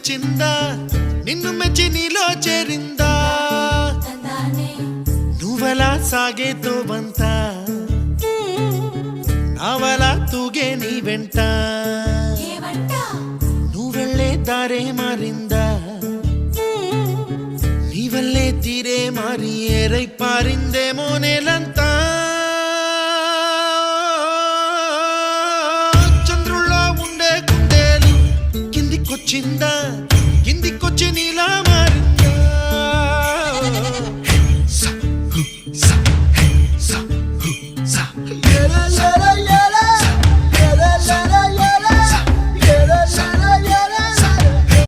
వచ్చిందా నిన్ను మెచ్చి నీలో చేరిందా నువ్వలా సాగేతో బంత నావలా తూగే నీ వెంట నువ్వెళ్ళే దారే మారిందా నీవల్లే తీరే మారి ఏరై పారిందేమో నేలంతా చంద్రుల్లో ఉండే గుండెలు కిందికొచ్చిందా